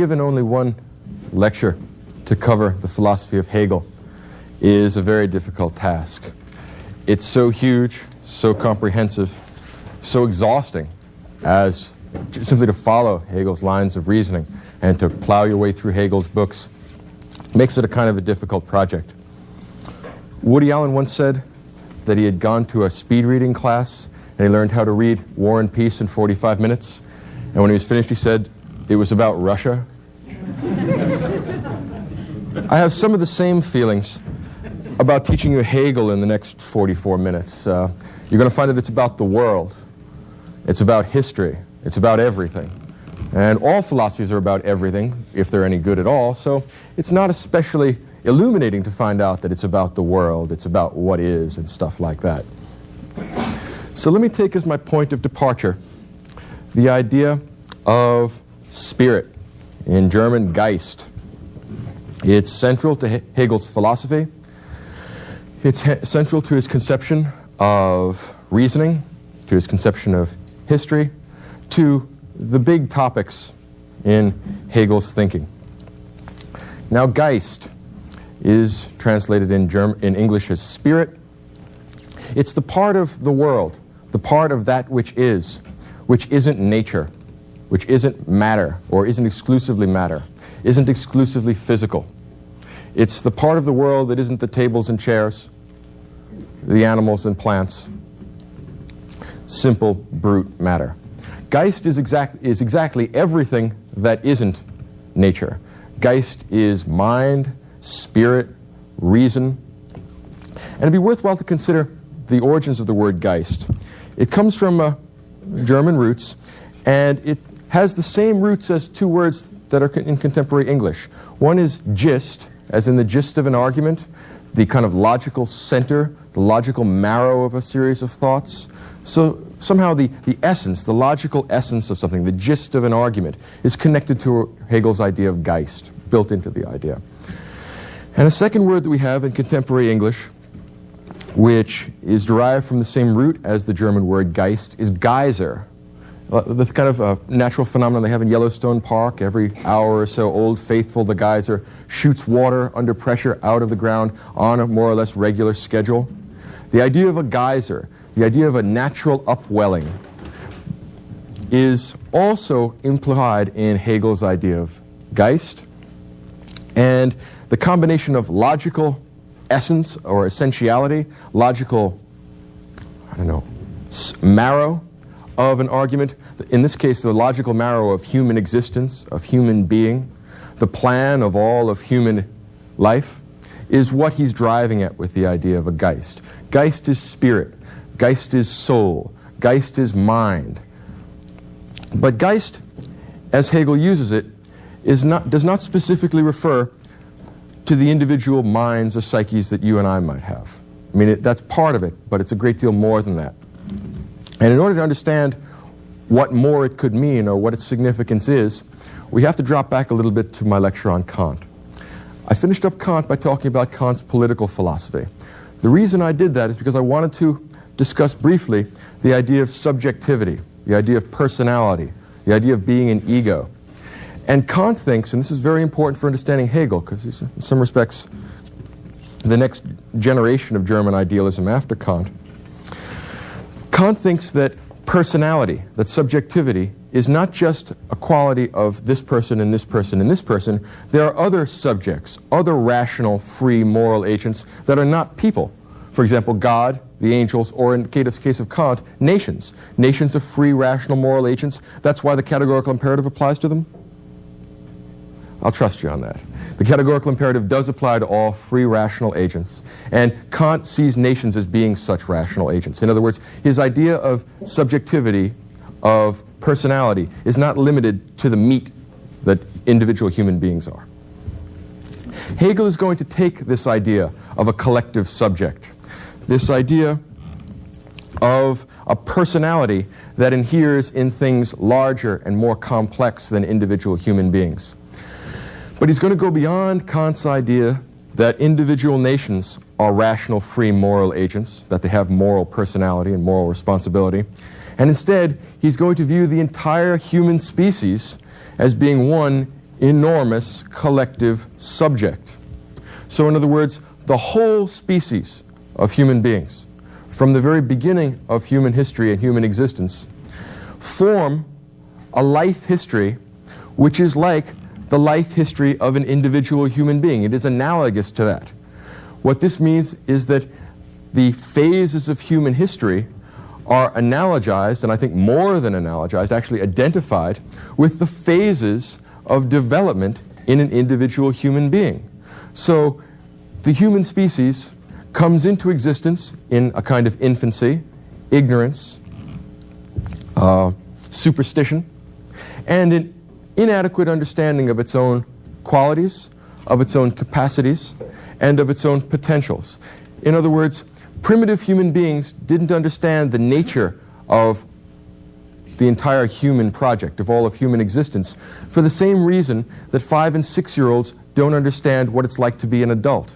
given only one lecture to cover the philosophy of Hegel is a very difficult task. It's so huge, so comprehensive, so exhausting as simply to follow Hegel's lines of reasoning and to plow your way through Hegel's books makes it a kind of a difficult project. Woody Allen once said that he had gone to a speed reading class and he learned how to read War and Peace in 45 minutes. And when he was finished, he said it was about Russia. I have some of the same feelings about teaching you Hegel in the next 44 minutes. You're going to find that it's about the world. It's about history. It's about everything. And all philosophies are about everything, if they're any good at all. So it's not especially illuminating to find out that it's about the world. It's about what is and stuff like that. So let me take as my point of departure the idea of spirit, in German Geist. It's central to Hegel's philosophy. It's central to his conception of reasoning, to his conception of history, to the big topics in Hegel's thinking. Now, Geist is translated in English as spirit. It's the part of the world, the part of that which isn't nature, which isn't matter, or isn't exclusively matter, isn't exclusively physical. It's the part of the world that isn't the tables and chairs, the animals and plants, simple, brute matter. Geist is exactly everything that isn't nature. Geist is mind, spirit, reason. And it'd be worthwhile to consider the origins of the word Geist. It comes from German roots, and it has the same roots as two words that are in contemporary English. One is gist, as in the gist of an argument, the kind of logical center, the logical marrow of a series of thoughts. So somehow the essence, the logical essence of something, the gist of an argument, is connected to Hegel's idea of Geist, built into the idea. And a second word that we have in contemporary English, which is derived from the same root as the German word Geist, is geyser. The kind of natural phenomenon they have in Yellowstone Park. Every hour or so, Old Faithful, the geyser, shoots water under pressure out of the ground on a more or less regular schedule. The idea of a geyser, the idea of a natural upwelling, is also implied in Hegel's idea of Geist. And the combination of logical essence or essentiality, logical, marrow of an argument, in this case the logical marrow of human existence, of human being, the plan of all of human life, is what he's driving at with the idea of a Geist. Geist is spirit, Geist is soul, Geist is mind. But Geist, as Hegel uses it, does not specifically refer to the individual minds or psyches that you and I might have. I mean, that's part of it, but it's a great deal more than that. And in order to understand what more it could mean or what its significance is, we have to drop back a little bit to my lecture on Kant. I finished up Kant by talking about Kant's political philosophy. The reason I did that is because I wanted to discuss briefly the idea of subjectivity, the idea of personality, the idea of being an ego. And Kant thinks, and this is very important for understanding Hegel, because he's in some respects the next generation of German idealism after Kant. Kant thinks that personality, that subjectivity, is not just a quality of this person and this person and this person. There are other subjects, other rational, free, moral agents that are not people. For example, God, the angels, or in the case of Kant, nations. Nations are free, rational, moral agents. That's why the categorical imperative applies to them. I'll trust you on that. The categorical imperative does apply to all free rational agents. And Kant sees nations as being such rational agents. In other words, his idea of subjectivity, of personality, is not limited to the meat that individual human beings are. Hegel is going to take this idea of a collective subject, this idea of a personality that inheres in things larger and more complex than individual human beings. But he's going to go beyond Kant's idea that individual nations are rational, free, moral agents, that they have moral personality and moral responsibility. And instead, he's going to view the entire human species as being one enormous collective subject. So in other words, the whole species of human beings, from the very beginning of human history and human existence, form a life history which is like the life history of an individual human being. It is analogous to that. What this means is that the phases of human history are analogized, and I think more than analogized, actually identified with the phases of development in an individual human being. So the human species comes into existence in a kind of infancy, ignorance, superstition, and an inadequate understanding of its own qualities, of its own capacities, and of its own potentials. In other words, primitive human beings didn't understand the nature of the entire human project, of all of human existence, for the same reason that 5- and 6-year-olds don't understand what it's like to be an adult,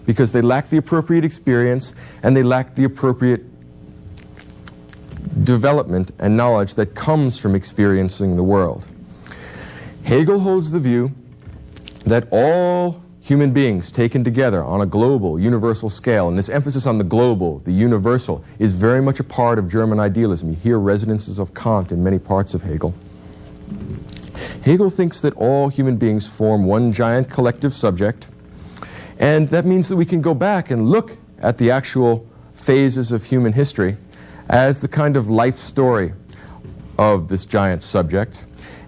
because they lack the appropriate experience and they lack the appropriate development and knowledge that comes from experiencing the world. Hegel holds the view that all human beings taken together on a global, universal scale, and this emphasis on the global, the universal, is very much a part of German idealism. You hear resonances of Kant in many parts of Hegel. Hegel thinks that all human beings form one giant collective subject, and that means that we can go back and look at the actual phases of human history as the kind of life story of this giant subject.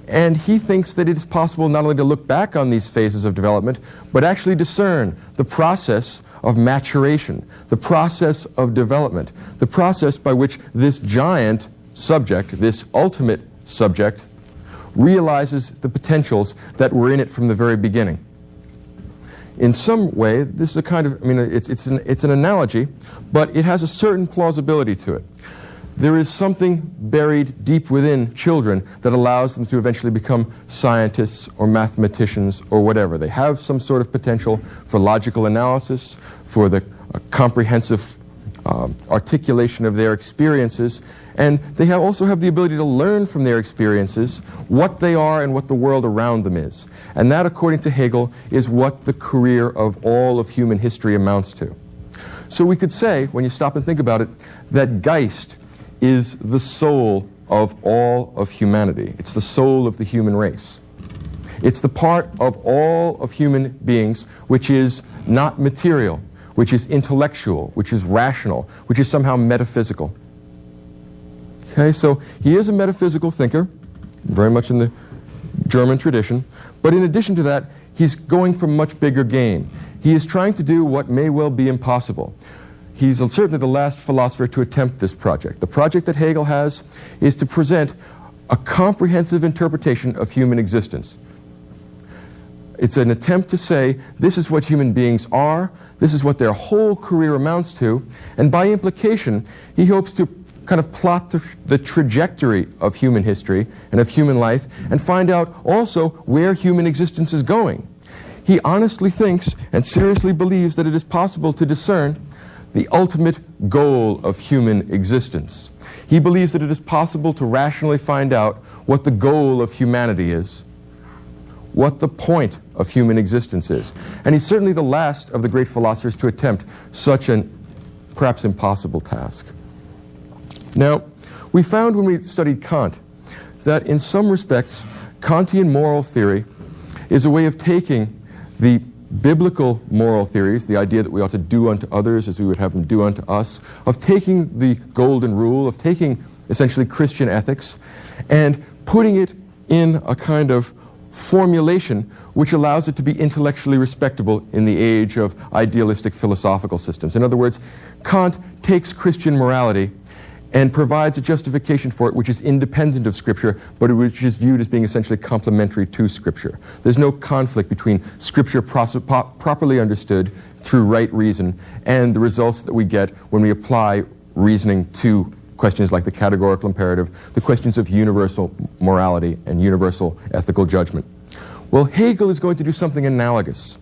And he thinks that it is possible not only to look back on these phases of development, but actually discern the process of maturation, the process of development, the process by which this giant subject, this ultimate subject, realizes the potentials that were in it from the very beginning. In some way, this is a kind of, it's an analogy, but it has a certain plausibility to it. There is something buried deep within children that allows them to eventually become scientists or mathematicians or whatever. They have some sort of potential for logical analysis, for the comprehensive articulation of their experiences, and they also have the ability to learn from their experiences what they are and what the world around them is. And that, according to Hegel, is what the career of all of human history amounts to. So we could say, when you stop and think about it, that Geist is the soul of all of humanity. It's the soul of the human race. It's the part of all of human beings which is not material, which is intellectual, which is rational, which is somehow metaphysical. Okay, so he is a metaphysical thinker, very much in the German tradition, but in addition to that, he's going for much bigger game. He is trying to do what may well be impossible. He's certainly the last philosopher to attempt this project. The project that Hegel has is to present a comprehensive interpretation of human existence. It's an attempt to say, this is what human beings are, this is what their whole career amounts to, and by implication, he hopes to kind of plot the trajectory of human history and of human life and find out also where human existence is going. He honestly thinks and seriously believes that it is possible to discern the ultimate goal of human existence. He believes that it is possible to rationally find out what the goal of humanity is, what the point of human existence is. And he's certainly the last of the great philosophers to attempt such an perhaps impossible task. Now, we found when we studied Kant that in some respects, Kantian moral theory is a way of taking the biblical moral theories, the idea that we ought to do unto others as we would have them do unto us, of taking the golden rule, of taking essentially Christian ethics, and putting it in a kind of formulation which allows it to be intellectually respectable in the age of idealistic philosophical systems. In other words, Kant takes Christian morality and provides a justification for it which is independent of Scripture, but which is viewed as being essentially complementary to Scripture. There's no conflict between Scripture properly understood through right reason and the results that we get when we apply reasoning to questions like the categorical imperative, the questions of universal morality and universal ethical judgment. Well, Hegel is going to do something analogous.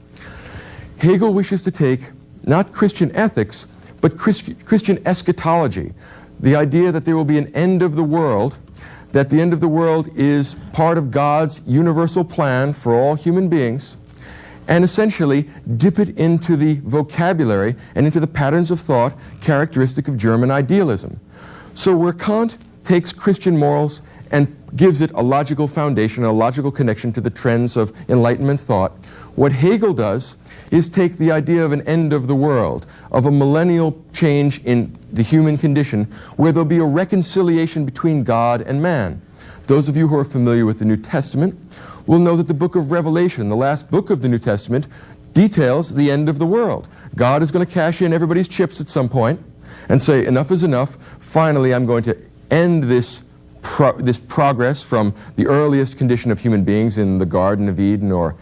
Hegel wishes to take not Christian ethics, but Christian eschatology, the idea that there will be an end of the world that the end of the world is part of God's universal plan for all human beings, and essentially dip it into the vocabulary and into the patterns of thought characteristic of German idealism. So where Kant takes Christian morals and gives it a logical foundation, a logical connection to the trends of Enlightenment thought, what Hegel does is take the idea of an end of the world, of a millennial change in the human condition, where there'll be a reconciliation between God and man. Those of you who are familiar with the New Testament will know that the book of Revelation, the last book of the New Testament, details the end of the world. God is going to cash in everybody's chips at some point and say, enough is enough. Finally, I'm going to end this progress from the earliest condition of human beings in the Garden of Eden, or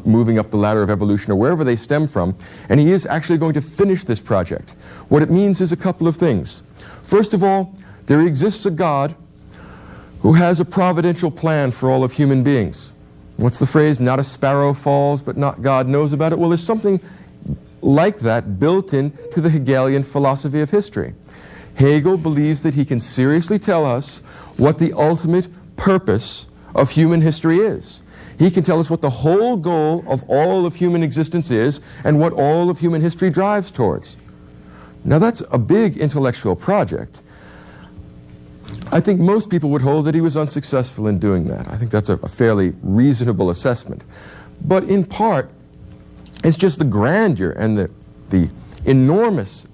moving up the ladder of evolution, or wherever they stem from. And he is actually going to finish this project. What it means is a couple of things. First of all, there exists a God who has a providential plan for all of human beings. What's the phrase? Not a sparrow falls, but not God knows about it. Well, there's something like that built into the Hegelian philosophy of history. Hegel believes that he can seriously tell us what the ultimate purpose of human history is. He can tell us what the whole goal of all of human existence is and what all of human history drives towards. Now that's a big intellectual project. I think most people would hold that he was unsuccessful in doing that. I think that's a fairly reasonable assessment. But in part, it's just the grandeur and the enormous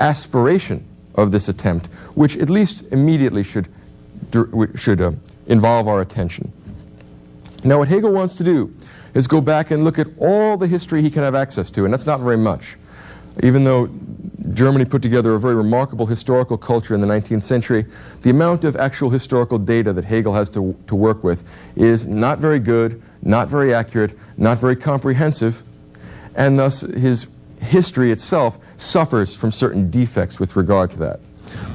aspiration of this attempt, which at least immediately should involve our attention. Now what Hegel wants to do is go back and look at all the history he can have access to, and that's not very much. Even though Germany put together a very remarkable historical culture in the 19th century, the amount of actual historical data that Hegel has to work with is not very good, not very accurate, not very comprehensive, and thus his history itself suffers from certain defects with regard to that.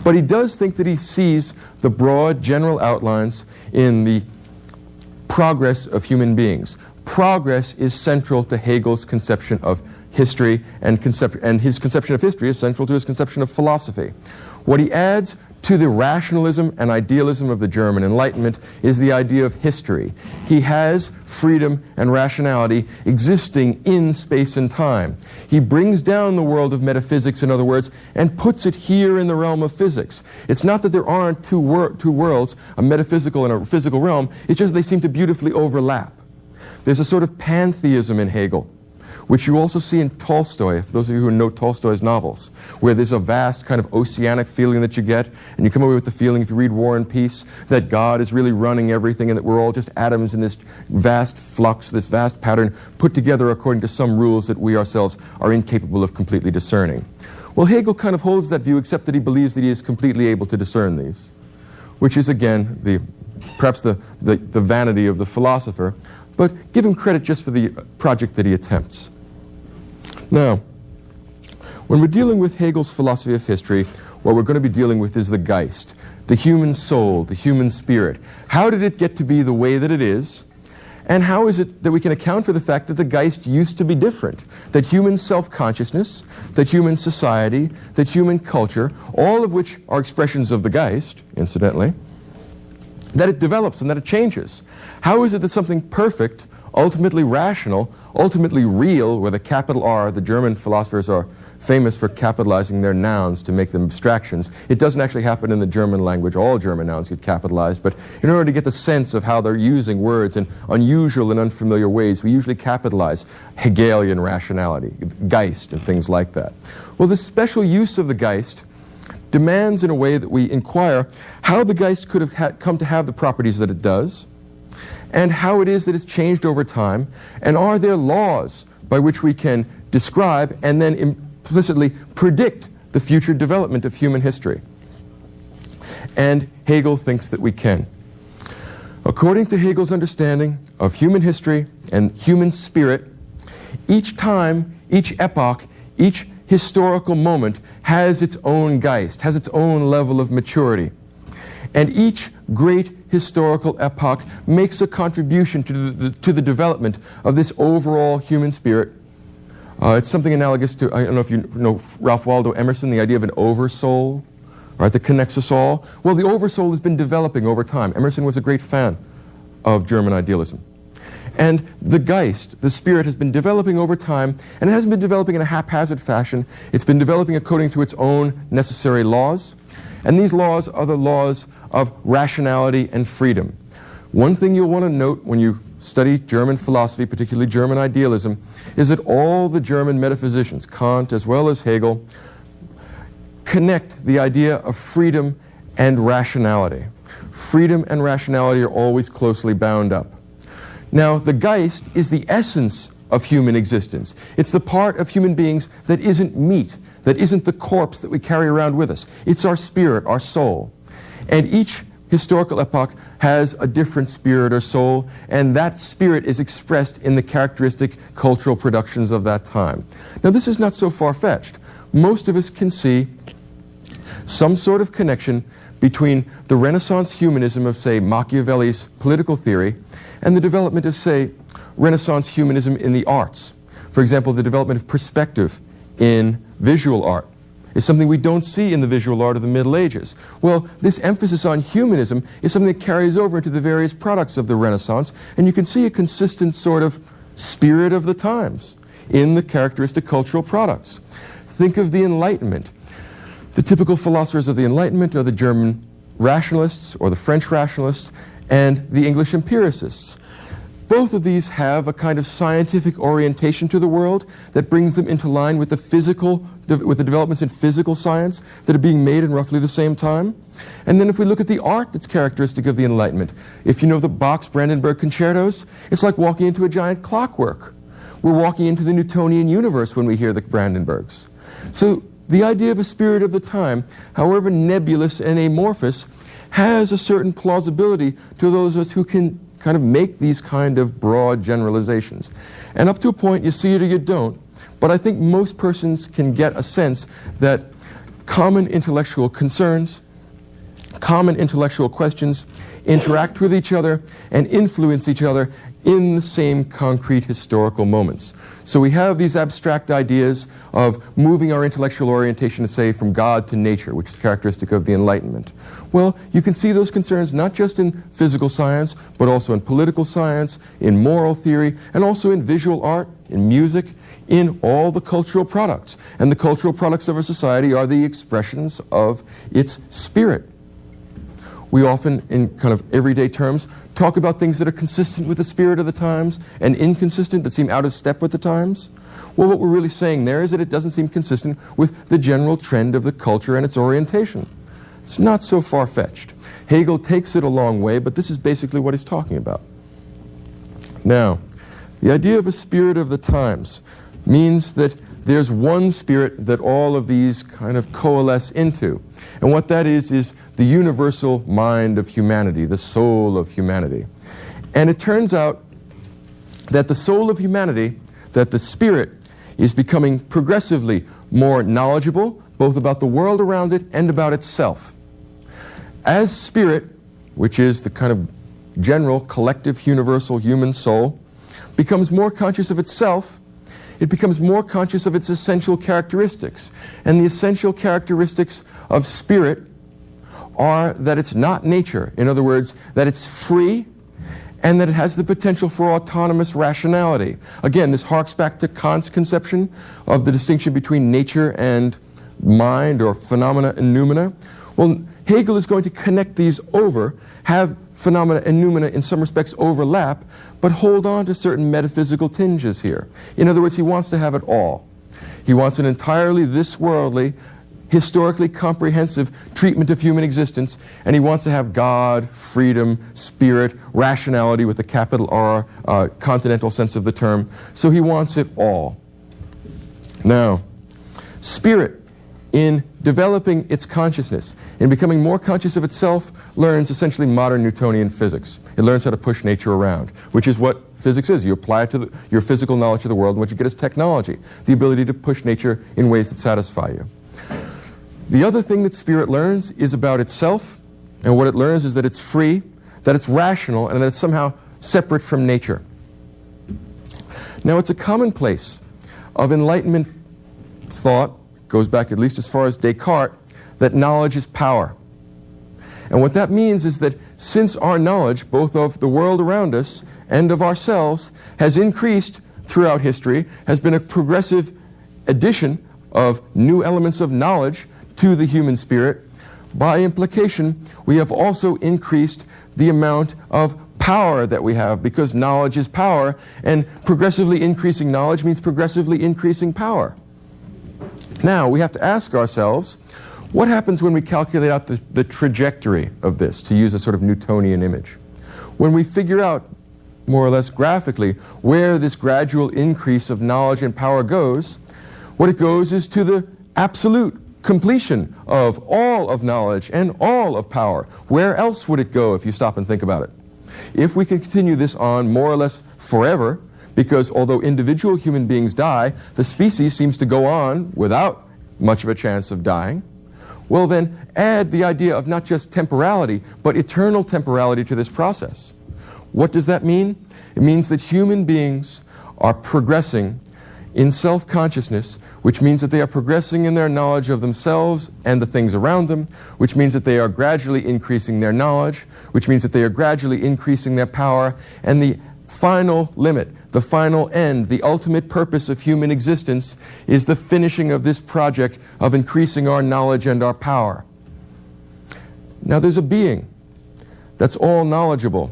But he does think that he sees the broad general outlines in the progress of human beings. Progress is central to Hegel's conception of history, and his conception of history is central to his conception of philosophy. What he adds to the rationalism and idealism of the German Enlightenment is the idea of history. He has freedom and rationality existing in space and time. He brings down the world of metaphysics, in other words, and puts it here in the realm of physics. It's not that there aren't two worlds, a metaphysical and a physical realm, it's just they seem to beautifully overlap. There's a sort of pantheism in Hegel, which you also see in Tolstoy, for those of you who know Tolstoy's novels, where there's a vast kind of oceanic feeling that you get, and you come away with the feeling, if you read War and Peace, that God is really running everything and that we're all just atoms in this vast flux, this vast pattern, put together according to some rules that we ourselves are incapable of completely discerning. Well, Hegel kind of holds that view, except that he believes that he is completely able to discern these, which is, again, perhaps the vanity of the philosopher, but give him credit just for the project that he attempts. Now, when we're dealing with Hegel's philosophy of history, what we're going to be dealing with is the Geist, the human soul, the human spirit. How did it get to be the way that it is? And how is it that we can account for the fact that the Geist used to be different? That human self-consciousness, that human society, that human culture, all of which are expressions of the Geist, incidentally, that it develops and that it changes. How is it that something perfect, ultimately rational, ultimately real, with a capital R, the German philosophers are famous for capitalizing their nouns to make them abstractions. It doesn't actually happen in the German language. All German nouns get capitalized, but in order to get the sense of how they're using words in unusual and unfamiliar ways, we usually capitalize Hegelian rationality, Geist, and things like that. Well, this special use of the Geist demands, in a way, that we inquire how the Geist could have come to have the properties that it does, and how it is that it's changed over time, and are there laws by which we can describe and then implicitly predict the future development of human history? And Hegel thinks that we can. According to Hegel's understanding of human history and human spirit, each time, each epoch, each historical moment has its own Geist, has its own level of maturity. And each great historical epoch makes a contribution to the development of this overall human spirit. It's something analogous to, I don't know if you know Ralph Waldo Emerson, the idea of an oversoul. right, that connects us all? Well, the oversoul has been developing over time. Emerson was a great fan of German idealism. And the Geist, the spirit, has been developing over time, and it hasn't been developing in a haphazard fashion. It's been developing according to its own necessary laws. And these laws are the laws of rationality and freedom. One thing you'll want to note when you study German philosophy, particularly German idealism, is that all the German metaphysicians, Kant as well as Hegel, connect the idea of freedom and rationality. Freedom and rationality are always closely bound up. Now, the Geist is the essence of human existence. It's the part of human beings that isn't meat, that isn't the corpse that we carry around with us. It's our spirit, our soul. And each historical epoch has a different spirit or soul, and that spirit is expressed in the characteristic cultural productions of that time. Now, this is not so far-fetched. Most of us can see some sort of connection between the Renaissance humanism of, say, Machiavelli's political theory and the development of, say, Renaissance humanism in the arts. For example, the development of perspective in visual art is something we don't see in the visual art of the Middle Ages. Well, this emphasis on humanism is something that carries over into the various products of the Renaissance, and you can see a consistent sort of spirit of the times in the characteristic cultural products. Think of the Enlightenment. The typical philosophers of the Enlightenment are the German rationalists or the French rationalists and the English empiricists. Both of these have a kind of scientific orientation to the world that brings them into line with the developments in physical science that are being made in roughly the same time. And then if we look at the art that's characteristic of the Enlightenment, if you know the Bach's Brandenburg concertos, it's like walking into a giant clockwork. We're walking into the Newtonian universe when we hear the Brandenburgs. So the idea of a spirit of the time, however nebulous and amorphous, has a certain plausibility to those of us who can kind of make these kind of broad generalizations. And up to a point, you see it or you don't. But I think most persons can get a sense that common intellectual concerns, common intellectual questions interact with each other and influence each other in the same concrete historical moments. So we have these abstract ideas of moving our intellectual orientation, say, from God to nature, which is characteristic of the Enlightenment. Well, you can see those concerns not just in physical science, but also in political science, in moral theory, and also in visual art, in music, in all the cultural products. And the cultural products of our society are the expressions of its spirit. We often, in kind of everyday terms, talk about things that are consistent with the spirit of the times and inconsistent, that seem out of step with the times. Well, what we're really saying there is that it doesn't seem consistent with the general trend of the culture and its orientation. It's not so far-fetched. Hegel takes it a long way, but this is basically what he's talking about. Now, the idea of a spirit of the times means that there's one spirit that all of these kind of coalesce into. And what that is the universal mind of humanity, the soul of humanity. And it turns out that the soul of humanity, that the spirit, is becoming progressively more knowledgeable, both about the world around it and about itself. As spirit, which is the kind of general, collective, universal human soul, becomes more conscious of itself, it becomes more conscious of its essential characteristics. And the essential characteristics of spirit are that it's not nature. In other words, that it's free and that it has the potential for autonomous rationality. Again, this harks back to Kant's conception of the distinction between nature and mind, or phenomena and noumena. Well, Hegel is going to connect these over, have phenomena and noumena in some respects overlap, but hold on to certain metaphysical tinges here. In other words, he wants to have it all. He wants an entirely this-worldly, historically comprehensive treatment of human existence, and he wants to have God, freedom, spirit, rationality with a capital R, continental sense of the term. So he wants it all. Now, spirit, in developing its consciousness, in becoming more conscious of itself, learns essentially modern Newtonian physics. It learns how to push nature around, which is what physics is. You apply it to your physical knowledge of the world, and what you get is technology, the ability to push nature in ways that satisfy you. The other thing that spirit learns is about itself, and what it learns is that it's free, that it's rational, and that it's somehow separate from nature. Now, it's a commonplace of Enlightenment thought, goes back at least as far as Descartes, that knowledge is power. And what that means is that since our knowledge, both of the world around us and of ourselves, has increased throughout history, has been a progressive addition of new elements of knowledge to the human spirit, by implication, we have also increased the amount of power that we have, because knowledge is power, and progressively increasing knowledge means progressively increasing power. Now, we have to ask ourselves, what happens when we calculate out the trajectory of this, to use a sort of Newtonian image? When we figure out, more or less graphically, where this gradual increase of knowledge and power goes, what it goes is to the absolute completion of all of knowledge and all of power. Where else would it go if you stop and think about it? If we can continue this on more or less forever, because although individual human beings die, the species seems to go on without much of a chance of dying, well then add the idea of not just temporality, but eternal temporality to this process. What does that mean? It means that human beings are progressing in self-consciousness, which means that they are progressing in their knowledge of themselves and the things around them, which means that they are gradually increasing their knowledge, which means that they are gradually increasing their power, and the final limit, the final end, the ultimate purpose of human existence is the finishing of this project of increasing our knowledge and our power. Now there's a being that's all knowledgeable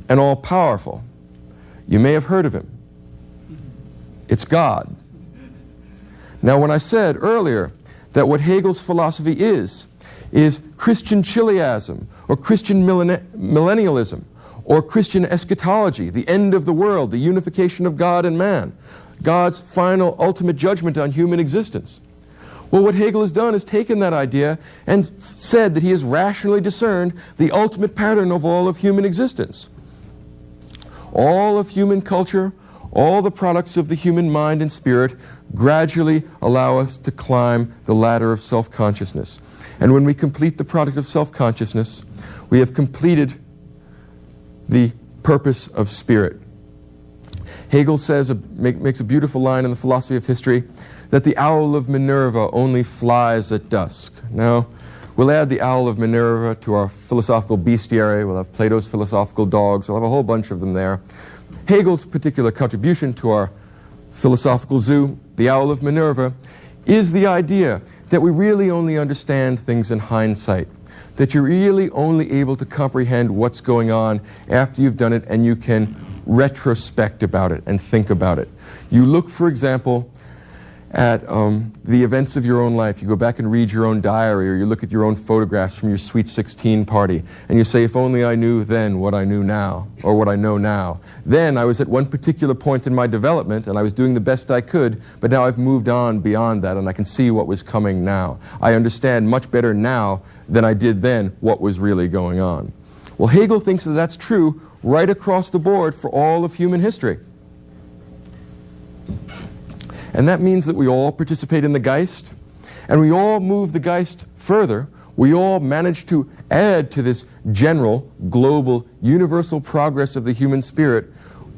and all powerful. You may have heard of him. It's God. Now, when I said earlier that what Hegel's philosophy is Christian chiliasm, or Christian millennialism, or Christian eschatology, the end of the world, the unification of God and man, God's final ultimate judgment on human existence. Well, what Hegel has done is taken that idea and said that he has rationally discerned the ultimate pattern of all of human existence. All of human culture, all the products of the human mind and spirit gradually allow us to climb the ladder of self-consciousnness. And when we complete the product of self-consciousness, we have completed the purpose of spirit. Hegel says, makes a beautiful line in the Philosophy of History, that the owl of Minerva only flies at dusk. Now, we'll add the owl of Minerva to our philosophical bestiary. We'll have Plato's philosophical dogs. We'll have a whole bunch of them there. Hegel's particular contribution to our philosophical zoo, the owl of Minerva, is the idea that we really only understand things in hindsight, that you're really only able to comprehend what's going on after you've done it, and you can retrospect about it and think about it. You look, for example, at the events of your own life. You go back and read your own diary, or you look at your own photographs from your Sweet 16 party, and you say, if only I knew then what I knew now, or what I know now. Then I was at one particular point in my development, and I was doing the best I could, but now I've moved on beyond that, and I can see what was coming now. I understand much better now than I did then what was really going on. Well, Hegel thinks that that's true right across the board for all of human history. And that means that we all participate in the Geist, and we all move the Geist further. We all manage to add to this general, global, universal progress of the human spirit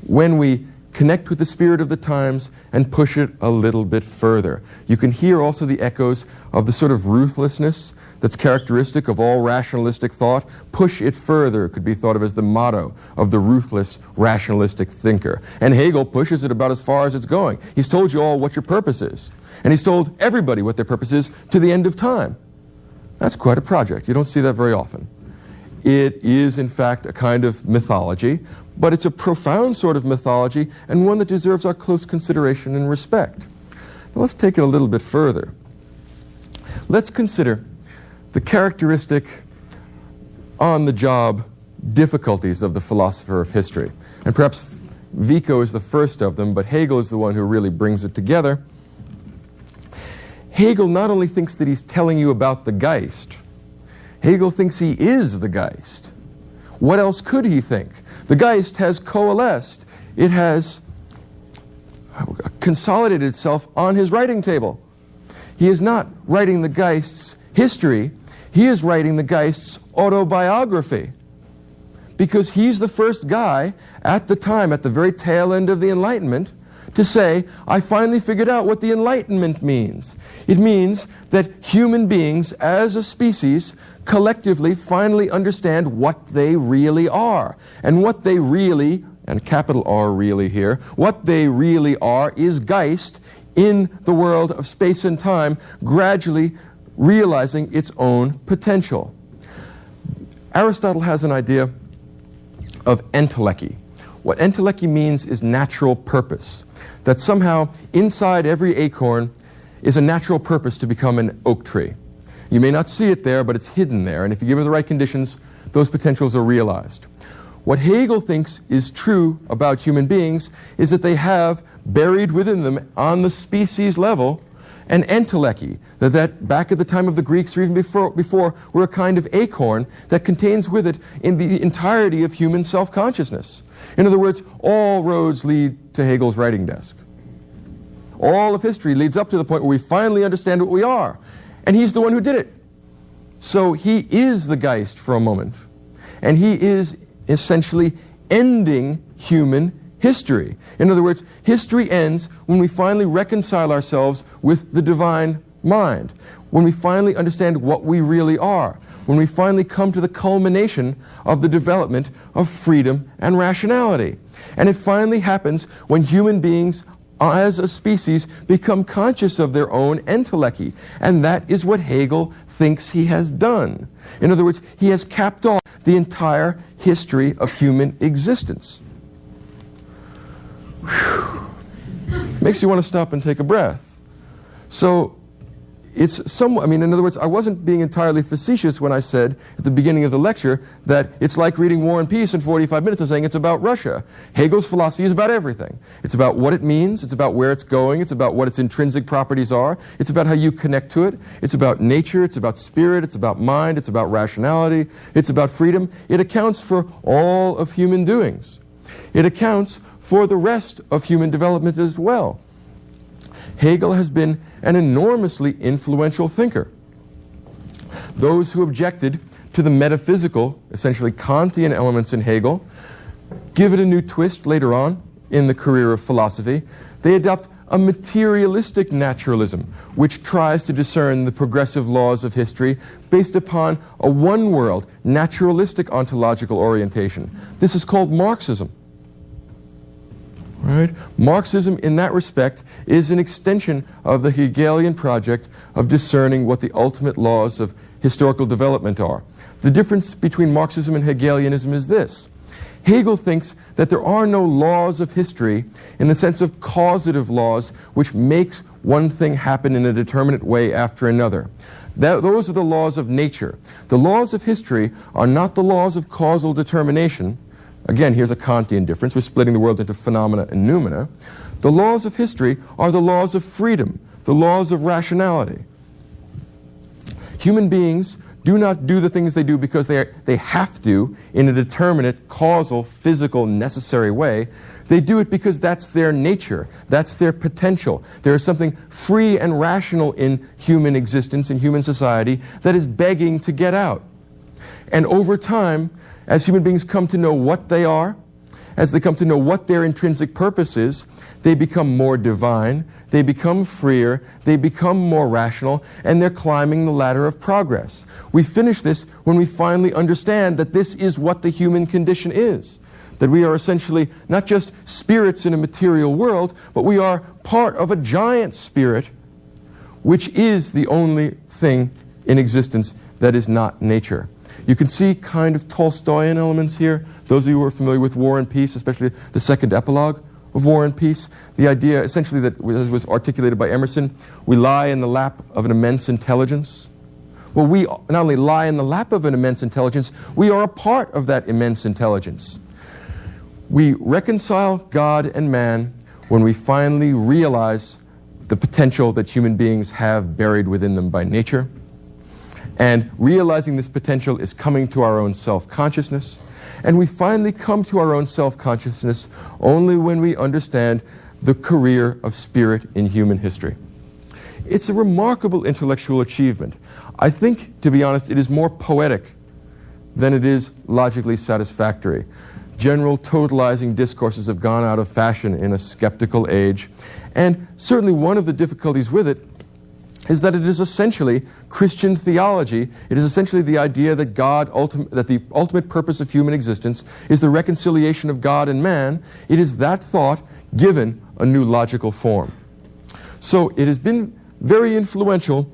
when we connect with the spirit of the times and push it a little bit further. You can hear also the echoes of the sort of ruthlessness that's characteristic of all rationalistic thought. Push it further could be thought of as the motto of the ruthless rationalistic thinker. And Hegel pushes it about as far as it's going. He's told you all what your purpose is. And he's told everybody what their purpose is to the end of time. That's quite a project. You don't see that very often. It is, in fact, a kind of mythology, but it's a profound sort of mythology, and one that deserves our close consideration and respect. Now, let's take it a little bit further. Let's consider the characteristic on-the-job difficulties of the philosopher of history. And perhaps Vico is the first of them, but Hegel is the one who really brings it together. Hegel not only thinks that he's telling you about the Geist, Hegel thinks he is the Geist. What else could he think? The Geist has coalesced. It has consolidated itself on his writing table. He is not writing the Geist's history. He is writing the Geist's autobiography, because he's the first guy at the time, at the very tail end of the Enlightenment, to say, I finally figured out what the Enlightenment means. It means that human beings as a species collectively finally understand what they really are. And what they really, and capital R really here, what they really are is Geist in the world of space and time, gradually realizing its own potential. Aristotle has an idea of entelechy. What entelechy means is natural purpose. That somehow inside every acorn is a natural purpose to become an oak tree. You may not see it there, but it's hidden there. And if you give it the right conditions, those potentials are realized. What Hegel thinks is true about human beings is that they have buried within them on the species level an entelechy, that back at the time of the Greeks or even before were a kind of acorn that contains with it in the entirety of human self-consciousness. In other words, all roads lead to Hegel's writing desk. All of history leads up to the point where we finally understand what we are. And he's the one who did it. So he is the Geist for a moment. And he is essentially ending human history. In other words, history ends when we finally reconcile ourselves with the divine mind, when we finally understand what we really are, when we finally come to the culmination of the development of freedom and rationality. And it finally happens when human beings as a species become conscious of their own entelechy. And that is what Hegel thinks he has done. In other words, he has capped off the entire history of human existence. Whew. Makes you want to stop and take a breath. So it's in other words, I wasn't being entirely facetious when I said at the beginning of the lecture that it's like reading War and Peace in 45 minutes and saying it's about Russia. Hegel's philosophy is about everything. It's about what it means, it's about where it's going, it's about what its intrinsic properties are, it's about how you connect to it, it's about nature, it's about spirit, it's about mind, it's about rationality, it's about freedom. It accounts for all of human doings. It accounts for the rest of human development as well. Hegel has been an enormously influential thinker. Those who objected to the metaphysical, essentially Kantian elements in Hegel, give it a new twist later on in the career of philosophy. They adopt a materialistic naturalism, which tries to discern the progressive laws of history based upon a one-world, naturalistic ontological orientation. This is called Marxism. Right? Marxism, in that respect, is an extension of the Hegelian project of discerning what the ultimate laws of historical development are. The difference between Marxism and Hegelianism is this. Hegel thinks that there are no laws of history in the sense of causative laws which makes one thing happen in a determinate way after another. Those are the laws of nature. The laws of history are not the laws of causal determination. Again, here's a Kantian difference. We're splitting the world into phenomena and noumena. The laws of history are the laws of freedom, the laws of rationality. Human beings do not do the things they do because they have to in a determinate, causal, physical, necessary way. They do it because that's their nature, that's their potential. There is something free and rational in human existence, in human society, that is begging to get out. And over time, as human beings come to know what they are, as they come to know what their intrinsic purpose is, they become more divine, they become freer, they become more rational, and they're climbing the ladder of progress. We finish this when we finally understand that this is what the human condition is. That we are essentially not just spirits in a material world, but we are part of a giant spirit, which is the only thing in existence that is not nature. You can see kind of Tolstoyan elements here. Those of you who are familiar with War and Peace, especially the second epilogue of War and Peace, the idea essentially that was articulated by Emerson, we lie in the lap of an immense intelligence. Well, we not only lie in the lap of an immense intelligence, we are a part of that immense intelligence. We reconcile God and man when we finally realize the potential that human beings have buried within them by nature. And realizing this potential is coming to our own self-consciousness. And we finally come to our own self-consciousness only when we understand the career of spirit in human history. It's a remarkable intellectual achievement. I think, to be honest, it is more poetic than it is logically satisfactory. general totalizing discourses have gone out of fashion in a skeptical age. And certainly one of the difficulties with it is that it is essentially Christian theology. It is essentially the idea that that the ultimate purpose of human existence is the reconciliation of God and man. It is that thought given a new logical form. So it has been very influential,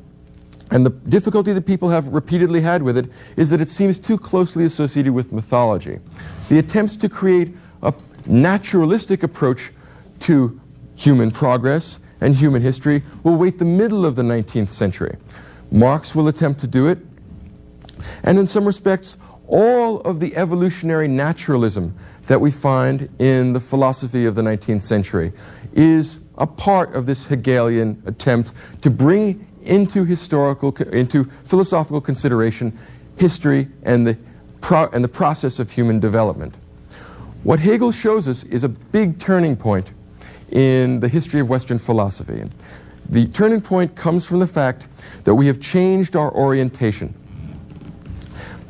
and the difficulty that people have repeatedly had with it is that it seems too closely associated with mythology. The attempts to create a naturalistic approach to human progress and human history will wait the middle of the 19th century. Marx will attempt to do it, and in some respects, all of the evolutionary naturalism that we find in the philosophy of the 19th century is a part of this Hegelian attempt to bring into philosophical consideration history and the process of human development. What Hegel shows us is a big turning point in the history of Western philosophy. The turning point comes from the fact that we have changed our orientation.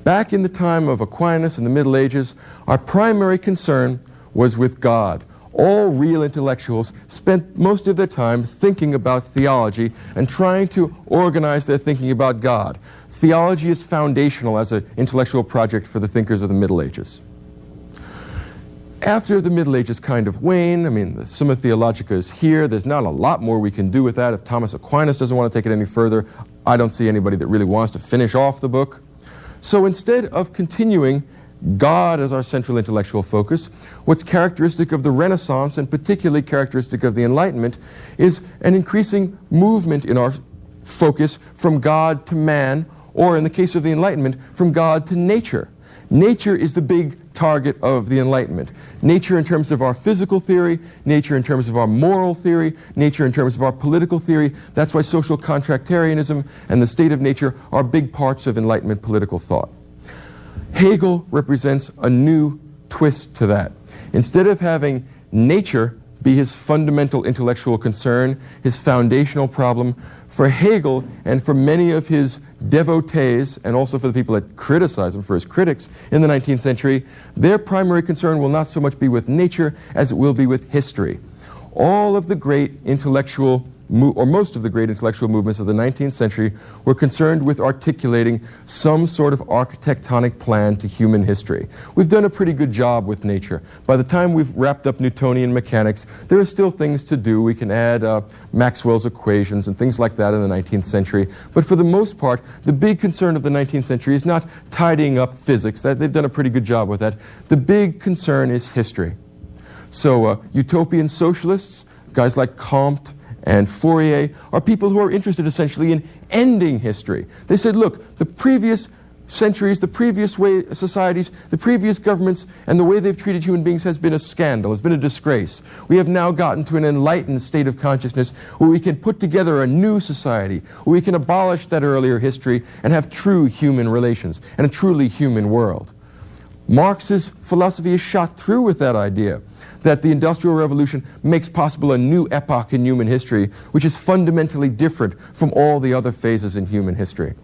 Back in the time of Aquinas in the Middle Ages, our primary concern was with God. All real intellectuals spent most of their time thinking about theology and trying to organize their thinking about God. Theology is foundational as an intellectual project for the thinkers of the Middle Ages. After the Middle Ages kind of wane, the Summa Theologica is here. There's not a lot more we can do with that. If Thomas Aquinas doesn't want to take it any further, I don't see anybody that really wants to finish off the book. So instead of continuing God as our central intellectual focus, what's characteristic of the Renaissance, and particularly characteristic of the Enlightenment, is an increasing movement in our focus from God to man, or in the case of the Enlightenment, from God to nature. Nature is the big target of the Enlightenment. Nature in terms of our physical theory, nature in terms of our moral theory, nature in terms of our political theory. That's why social contractarianism and the state of nature are big parts of Enlightenment political thought. Hegel represents a new twist to that. Instead of having nature be his fundamental intellectual concern, his foundational problem, for Hegel and for many of his devotees, and also for the people that criticize him, for his critics in the 19th century, their primary concern will not so much be with nature as it will be with history. All of the great intellectual or most of the great intellectual movements of the 19th century were concerned with articulating some sort of architectonic plan to human history. We've done a pretty good job with nature. By the time we've wrapped up Newtonian mechanics, there are still things to do. We can add Maxwell's equations and things like that in the 19th century. But for the most part, the big concern of the 19th century is not tidying up physics. They've done a pretty good job with that. The big concern is history. So utopian socialists, guys like Comte and Fourier, are people who are interested essentially in ending history. They said, look, the previous centuries, the previous societies, the previous governments, and the way they've treated human beings has been a scandal, has been a disgrace. We have now gotten to an enlightened state of consciousness where we can put together a new society, where we can abolish that earlier history and have true human relations and a truly human world. Marx's philosophy is shot through with that idea, that the Industrial Revolution makes possible a new epoch in human history, which is fundamentally different from all the other phases in human history.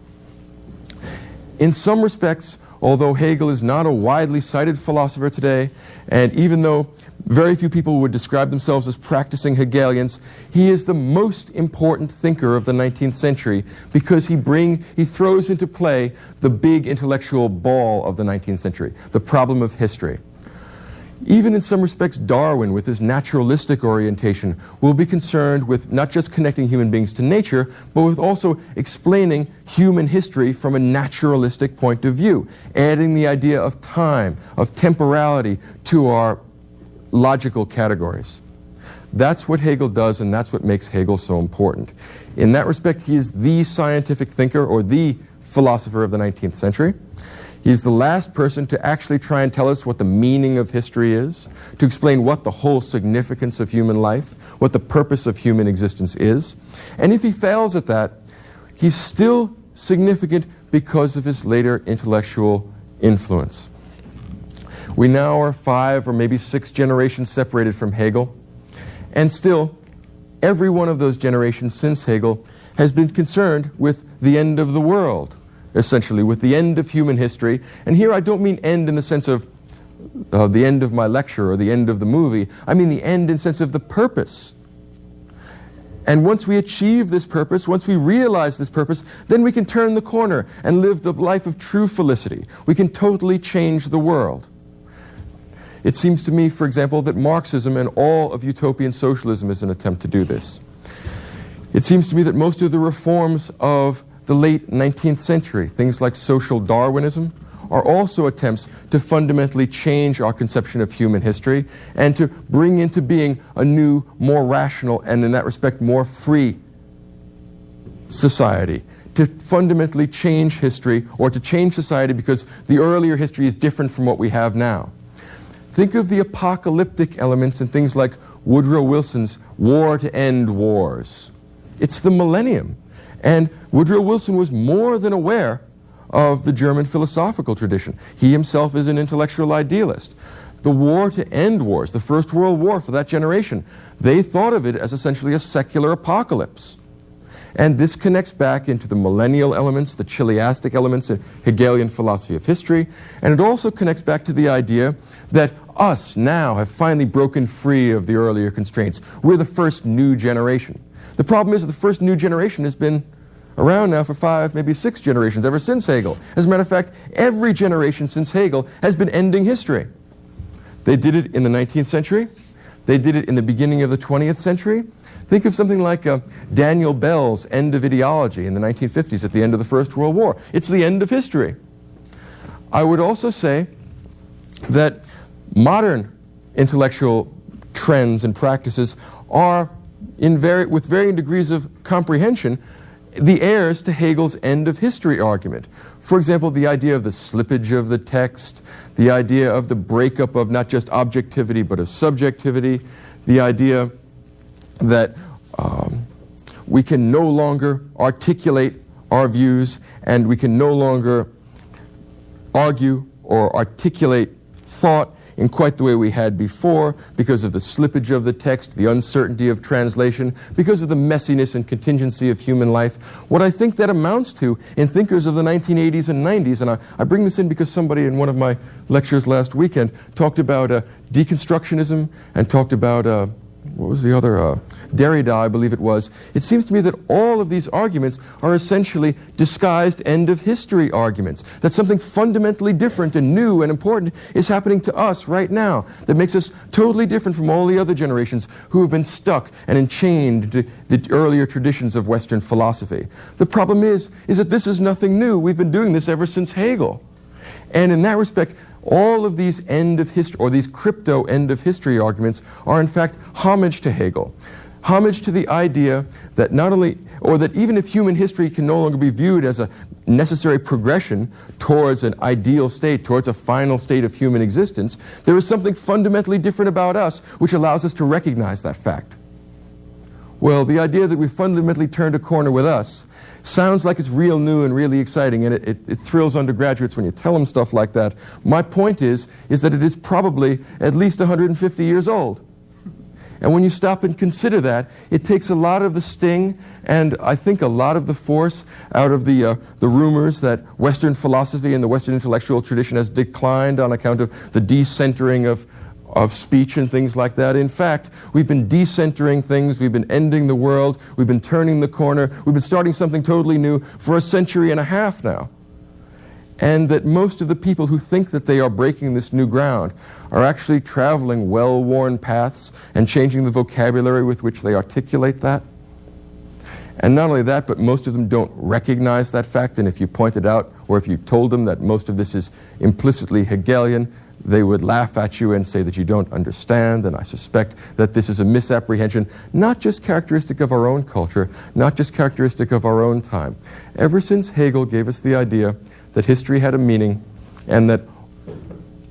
In some respects, although Hegel is not a widely cited philosopher today, and even though very few people would describe themselves as practicing Hegelians, he is the most important thinker of the 19th century because he throws into play the big intellectual ball of the 19th century, the problem of history. Even in some respects, Darwin, with his naturalistic orientation, will be concerned with not just connecting human beings to nature, but with also explaining human history from a naturalistic point of view, adding the idea of time, of temporality to our logical categories. That's what Hegel does, and that's what makes Hegel so important. In that respect, he is the scientific thinker or the philosopher of the 19th century. He's the last person to actually try and tell us what the meaning of history is, to explain what the whole significance of human life, what the purpose of human existence is. And if he fails at that, he's still significant because of his later intellectual influence. We now are 5 or maybe 6 generations separated from Hegel, and still, every one of those generations since Hegel has been concerned with the end of the world, essentially, with the end of human history. And here I don't mean end in the sense of the end of my lecture or the end of the movie. I mean the end in the sense of the purpose. And once we achieve this purpose, once we realize this purpose, then we can turn the corner and live the life of true felicity. We can totally change the world. It seems to me, for example, that Marxism and all of utopian socialism is an attempt to do this. It seems to me that most of the reforms of the late 19th century, things like social Darwinism, are also attempts to fundamentally change our conception of human history and to bring into being a new, more rational, and in that respect, more free society. To fundamentally change history, or to change society because the earlier history is different from what we have now. Think of the apocalyptic elements in things like Woodrow Wilson's War to End Wars. It's the millennium. And Woodrow Wilson was more than aware of the German philosophical tradition. He himself is an intellectual idealist. The war to end wars, the First World War for that generation, they thought of it as essentially a secular apocalypse. And this connects back into the millennial elements, the chiliastic elements in Hegelian philosophy of history, and it also connects back to the idea that us now have finally broken free of the earlier constraints. We're the first new generation. The problem is that the first new generation has been around now for 5, maybe 6 generations, ever since Hegel. As a matter of fact, every generation since Hegel has been ending history. They did it in the 19th century. They did it in the beginning of the 20th century. Think of something like Daniel Bell's End of Ideology in the 1950s at the end of the First World War. It's the end of history. I would also say that modern intellectual trends and practices are, with varying degrees of comprehension, the heirs to Hegel's end of history argument. For example, the idea of the slippage of the text, the idea of the breakup of not just objectivity but of subjectivity, the idea that we can no longer articulate our views and we can no longer argue or articulate thought in quite the way we had before because of the slippage of the text, the uncertainty of translation, because of the messiness and contingency of human life. What I think that amounts to in thinkers of the 1980s and 90s, and I bring this in because somebody in one of my lectures last weekend talked about deconstructionism and talked about what was the other? Derrida, I believe it was. It seems to me that all of these arguments are essentially disguised end-of-history arguments, that something fundamentally different and new and important is happening to us right now that makes us totally different from all the other generations who have been stuck and enchained to the earlier traditions of Western philosophy. The problem is that this is nothing new. We've been doing this ever since Hegel. And in that respect, all of these end of history, or these crypto end of history arguments, are in fact homage to Hegel. Homage to the idea that not only, or that even if human history can no longer be viewed as a necessary progression towards an ideal state, towards a final state of human existence, there is something fundamentally different about us which allows us to recognize that fact. Well, the idea that we fundamentally turned a corner with us sounds like it's real new and really exciting, and it thrills undergraduates when you tell them stuff like that. My point is that it is probably at least 150 years old. And when you stop and consider that, it takes a lot of the sting and I think a lot of the force out of the rumors that Western philosophy and the Western intellectual tradition has declined on account of the decentering of speech and things like that. In fact, we've been decentering things, we've been ending the world, we've been turning the corner, we've been starting something totally new for a century and a half now. And that most of the people who think that they are breaking this new ground are actually traveling well-worn paths and changing the vocabulary with which they articulate that. And not only that, but most of them don't recognize that fact, and if you pointed out, or if you told them that most of this is implicitly Hegelian, they would laugh at you and say that you don't understand, and I suspect that this is a misapprehension, not just characteristic of our own culture, not just characteristic of our own time. Ever since Hegel gave us the idea that history had a meaning and that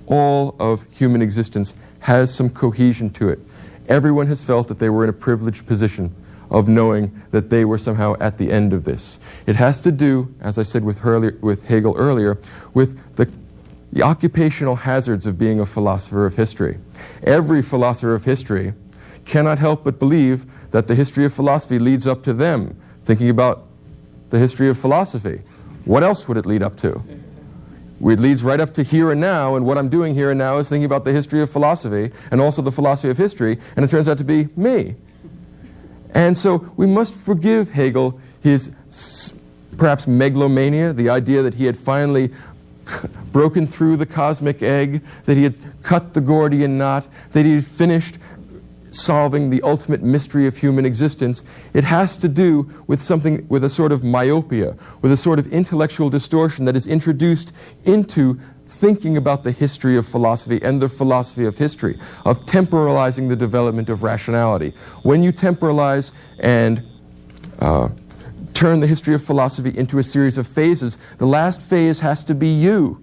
all of human existence has some cohesion to it, everyone has felt that they were in a privileged position of knowing that they were somehow at the end of this. It has to do, as I said with Hegel earlier, with the occupational hazards of being a philosopher of history. Every philosopher of history cannot help but believe that the history of philosophy leads up to them thinking about the history of philosophy. What else would it lead up to? it leads right up to here and now, and what I'm doing here and now is thinking about the history of philosophy and also the philosophy of history, and it turns out to be me. And so we must forgive Hegel his perhaps megalomania, the idea that he had finally broken through the cosmic egg, that he had cut the Gordian knot, that he had finished solving the ultimate mystery of human existence. It has to do with something, with a sort of myopia, with a sort of intellectual distortion that is introduced into thinking about the history of philosophy and the philosophy of history, of temporalizing the development of rationality. When you temporalize and turn the history of philosophy into a series of phases, the last phase has to be you.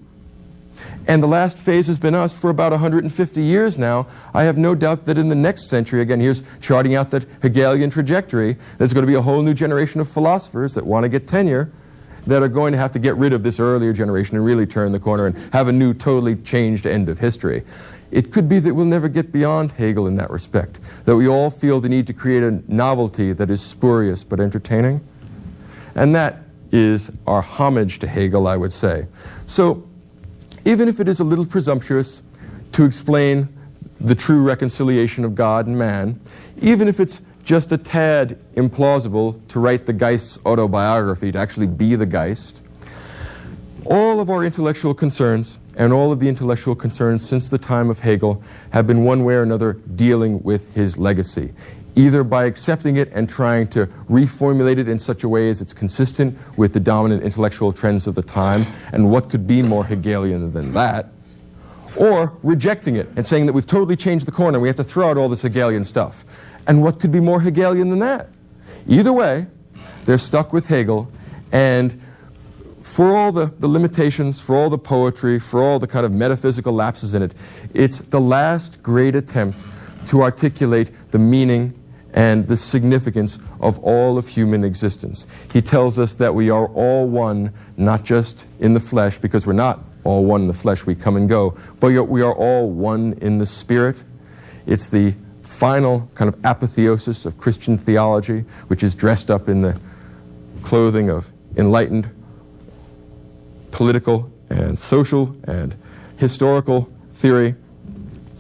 And the last phase has been us for about 150 years now. I have no doubt that in the next century, again, here's charting out that Hegelian trajectory, there's going to be a whole new generation of philosophers that want to get tenure, that are going to have to get rid of this earlier generation and really turn the corner and have a new, totally changed end of history. It could be that we'll never get beyond Hegel in that respect, that we all feel the need to create a novelty that is spurious but entertaining. And that is our homage to Hegel, I would say. So, even if it is a little presumptuous to explain the true reconciliation of God and man, even if it's just a tad implausible to write the Geist's autobiography, to actually be the Geist, all of our intellectual concerns and all of the intellectual concerns since the time of Hegel have been one way or another dealing with his legacy, either by accepting it and trying to reformulate it in such a way as it's consistent with the dominant intellectual trends of the time, and what could be more Hegelian than that, or rejecting it and saying that we've totally changed the corner and we have to throw out all this Hegelian stuff. And what could be more Hegelian than that? Either way, they're stuck with Hegel, and for all the limitations, for all the poetry, for all the kind of metaphysical lapses in it, it's the last great attempt to articulate the meaning and the significance of all of human existence. He tells us that we are all one, not just in the flesh, because we're not all one in the flesh, we come and go, but we are all one in the spirit. It's the final kind of apotheosis of Christian theology, which is dressed up in the clothing of enlightened political and social and historical theory.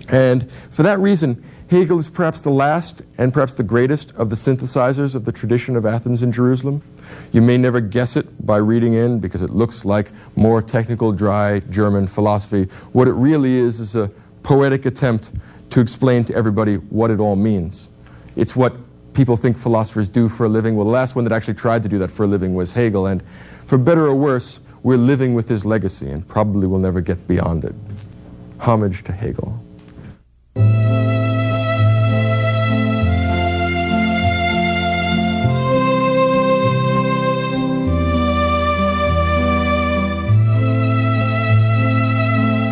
And for that reason, Hegel is perhaps the last and perhaps the greatest of the synthesizers of the tradition of Athens and Jerusalem. You may never guess it by reading in because it looks like more technical, dry German philosophy. What it really is a poetic attempt to explain to everybody what it all means. It's what people think philosophers do for a living. Well, the last one that actually tried to do that for a living was Hegel, and for better or worse, we're living with his legacy and probably will never get beyond it. Homage to Hegel.